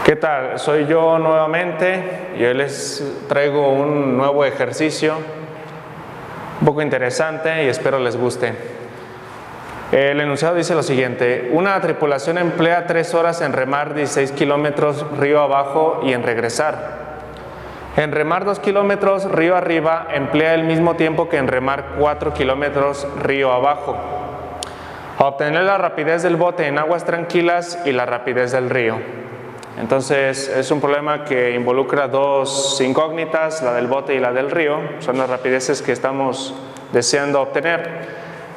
¿Qué tal? Soy yo nuevamente y hoy les traigo un nuevo ejercicio un poco interesante y espero les guste. El enunciado dice lo siguiente: una tripulación emplea 3 horas en remar 16 kilómetros río abajo y en regresar. En remar 2 kilómetros río arriba emplea el mismo tiempo que en remar 4 kilómetros río abajo. A obtener la rapidez del bote en aguas tranquilas y la rapidez del río. Entonces es un problema que involucra dos incógnitas, la del bote y la del río. Son las rapideces que estamos deseando obtener.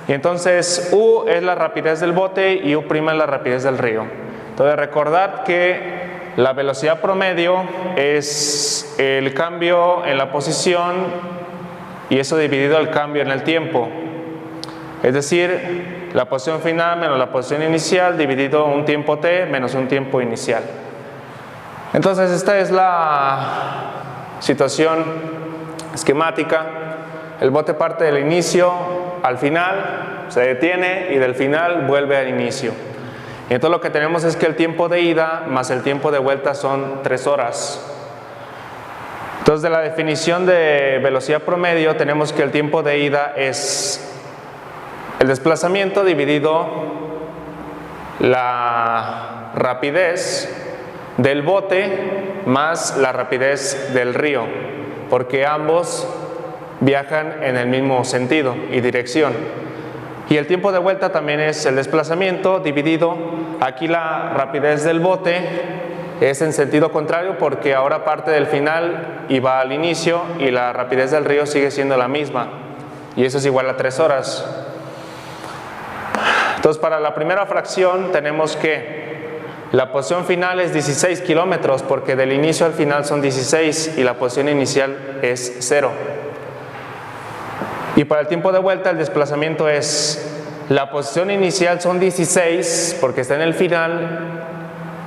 Y entonces U es la rapidez del bote y U' es la rapidez del río. Entonces recordad que la velocidad promedio es el cambio en la posición y eso dividido el cambio en el tiempo. Es decir, la posición final menos la posición inicial dividido un tiempo t menos un tiempo inicial. Entonces esta es la situación esquemática. El bote parte del inicio al final, se detiene y del final vuelve al inicio. Y entonces lo que tenemos es que el tiempo de ida más el tiempo de vuelta son 3 horas. Entonces de la definición de velocidad promedio tenemos que el tiempo de ida es el desplazamiento dividido la rapidez del bote más la rapidez del río, porque ambos viajan en el mismo sentido y dirección. Y el tiempo de vuelta también es el desplazamiento dividido, aquí la rapidez del bote es en sentido contrario porque ahora parte del final y va al inicio, y la rapidez del río sigue siendo la misma, y eso es igual a 3 horas. Entonces para la primera fracción tenemos que la posición final es 16 kilómetros porque del inicio al final son 16 y la posición inicial es 0. Y para el tiempo de vuelta el desplazamiento es la posición inicial son 16 porque está en el final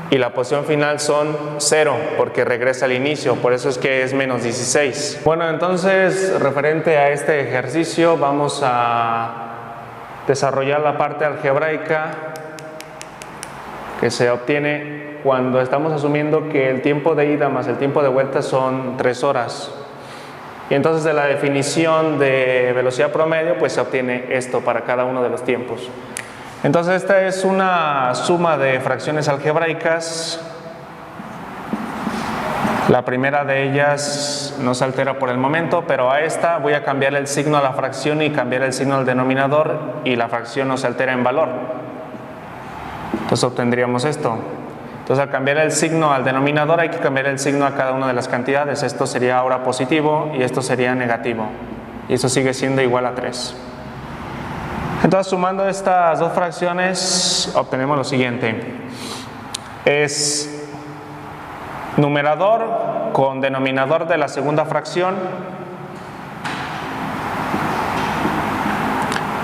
y la posición final son 0 porque regresa al inicio, por eso es que es menos 16. Bueno, entonces referente a este ejercicio vamos a desarrollar la parte algebraica que se obtiene cuando estamos asumiendo que el tiempo de ida más el tiempo de vuelta son 3 horas. Y entonces de la definición de velocidad promedio pues se obtiene esto para cada uno de los tiempos. Entonces esta es una suma de fracciones algebraicas. La primera de ellas no se altera por el momento, pero a esta voy a cambiar el signo a la fracción y cambiar el signo al denominador y la fracción no se altera en valor. Entonces obtendríamos esto. Entonces al cambiar el signo al denominador hay que cambiar el signo a cada una de las cantidades. Esto sería ahora positivo y esto sería negativo. Y eso sigue siendo igual a 3. Entonces sumando estas dos fracciones obtenemos lo siguiente. Es numerador con denominador de la segunda fracción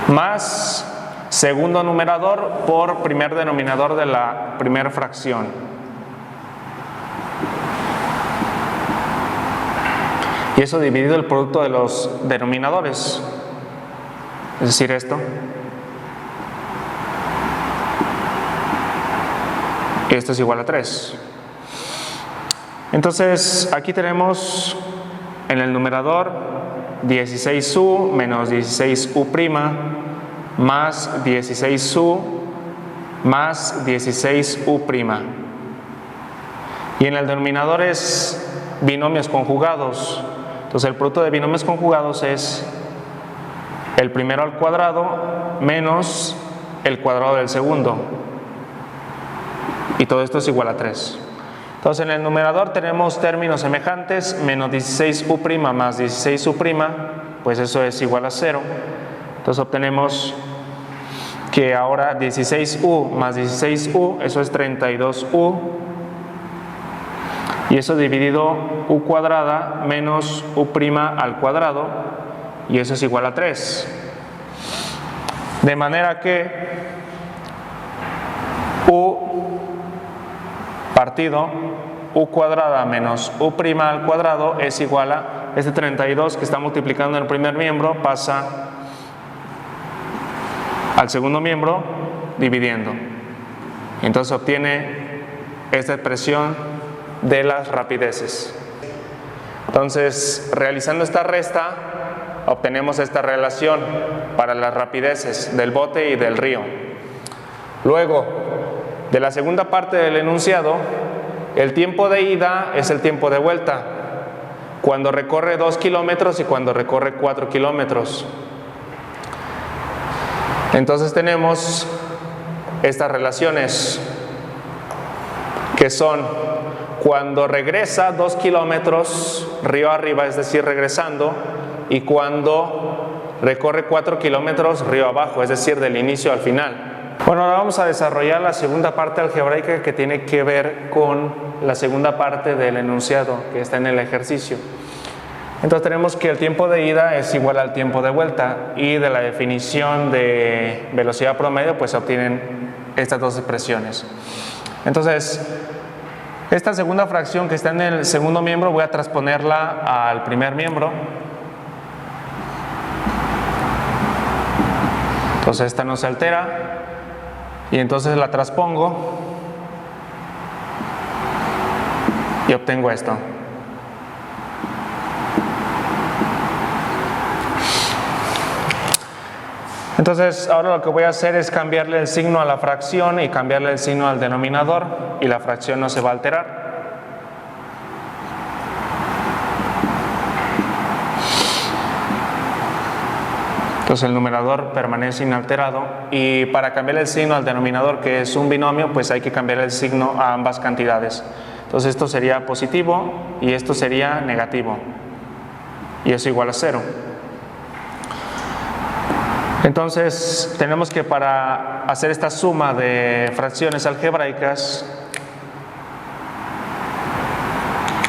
más segundo numerador por primer denominador de la primera fracción. Y eso dividido el producto de los denominadores. Es decir, esto. Esto es igual a 3. Entonces, aquí tenemos en el numerador 16u menos 16u' más 16u más 16u'. Y en el denominador es binomios conjugados. Entonces el producto de binomios conjugados es el primero al cuadrado menos el cuadrado del segundo. Y todo esto es igual a 3. Entonces en el numerador tenemos términos semejantes, menos 16u' más 16u', pues eso es igual a 0. Entonces obtenemos que ahora 16u más 16u, eso es 32u, y eso dividido u cuadrada menos u' al cuadrado, y eso es igual a 3. De manera que u partido u cuadrada menos u' al cuadrado es igual a este 32 que está multiplicando en el primer miembro, pasa al segundo miembro dividiendo. Entonces obtiene esta expresión de las rapideces. Entonces, realizando esta resta, obtenemos esta relación para las rapideces del bote y del río. Luego, de la segunda parte del enunciado, el tiempo de ida es el tiempo de vuelta, cuando recorre 2 kilómetros y cuando recorre 4 kilómetros. Entonces tenemos estas relaciones que son cuando regresa 2 kilómetros río arriba, es decir, regresando, y cuando recorre 4 kilómetros río abajo, es decir, del inicio al final. Bueno, ahora vamos a desarrollar la segunda parte algebraica que tiene que ver con la segunda parte del enunciado que está en el ejercicio. Entonces tenemos que el tiempo de ida es igual al tiempo de vuelta, y de la definición de velocidad promedio pues se obtienen estas dos expresiones. Entonces, esta segunda fracción que está en el segundo miembro voy a transponerla al primer miembro. Entonces esta no se altera y entonces la transpongo y obtengo esto. Entonces ahora lo que voy a hacer es cambiarle el signo a la fracción y cambiarle el signo al denominador, y la fracción no se va a alterar. Entonces el numerador permanece inalterado, y para cambiar el signo al denominador, que es un binomio, pues hay que cambiar el signo a ambas cantidades. Entonces esto sería positivo y esto sería negativo, y eso igual a 0. Entonces tenemos que, para hacer esta suma de fracciones algebraicas,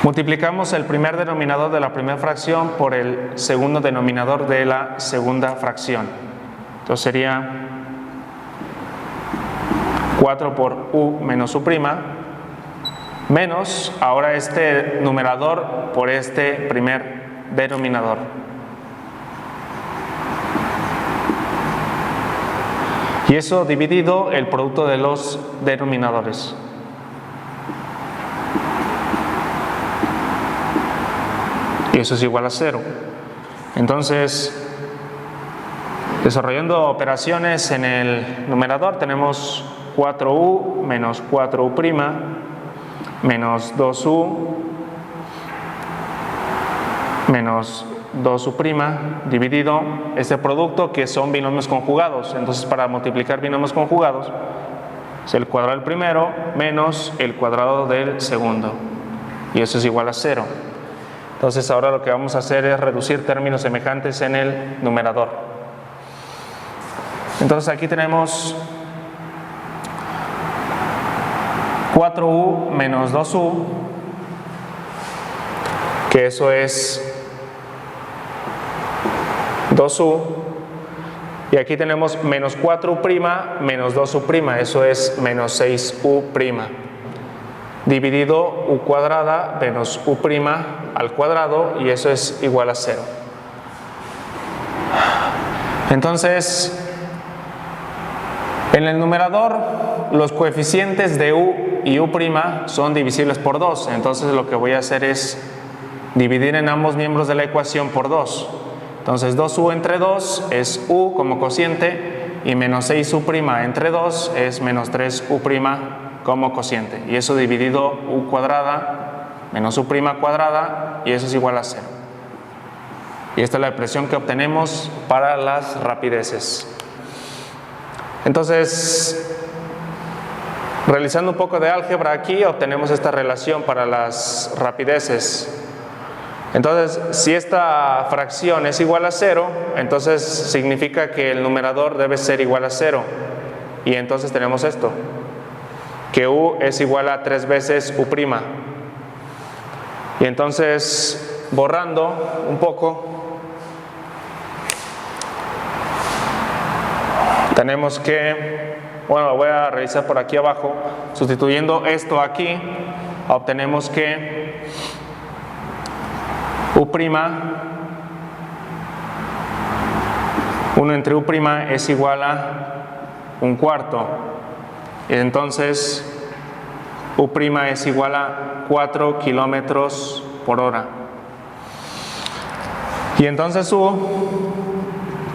multiplicamos el primer denominador de la primera fracción por el segundo denominador de la segunda fracción. Entonces sería 4 por u menos u', menos ahora este numerador por este primer denominador. Y eso dividido el producto de los denominadores. Y eso es igual a 0. Entonces, desarrollando operaciones en el numerador, tenemos 4u menos 4u' menos 2u menos 2u' dividido este producto, que son binomios conjugados. Entonces, para multiplicar binomios conjugados es el cuadrado del primero menos el cuadrado del segundo, y eso es igual a 0. Entonces ahora lo que vamos a hacer es reducir términos semejantes en el numerador. Entonces aquí tenemos 4u menos 2u, que eso es 2u, y aquí tenemos menos 4u' menos 2u', eso es menos 6u', dividido u cuadrada menos u' al cuadrado, y eso es igual a 0. Entonces, en el numerador los coeficientes de u y u' son divisibles por 2. Entonces lo que voy a hacer es dividir en ambos miembros de la ecuación por 2. Entonces 2u entre 2 es u como cociente, y menos 6u' entre 2 es menos 3u' como cociente, y eso dividido u cuadrada menos u' cuadrada, y eso es igual a 0. Y esta es la expresión que obtenemos para las rapideces. Entonces, realizando un poco de álgebra aquí, obtenemos esta relación para las rapideces. Entonces, si esta fracción es igual a 0, entonces significa que el numerador debe ser igual a 0, y entonces tenemos esto, que u es igual a 3 veces u'. Y entonces, borrando un poco, tenemos que, bueno, lo voy a revisar por aquí abajo, sustituyendo esto aquí, obtenemos que u', 1 entre u' es igual a 1/4. Entonces, U' es igual a 4 kilómetros por hora. Y entonces U,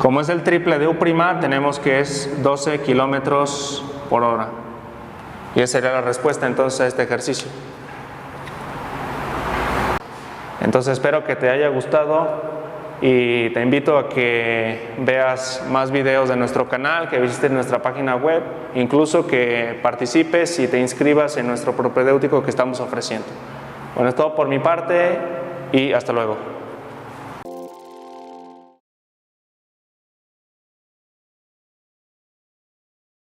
como es el triple de U', tenemos que es 12 kilómetros por hora. Y esa sería la respuesta entonces a este ejercicio. Entonces espero que te haya gustado y te invito a que veas más videos de nuestro canal, que visites nuestra página web, incluso que participes y te inscribas en nuestro propedéutico que estamos ofreciendo. Bueno, es todo por mi parte y hasta luego.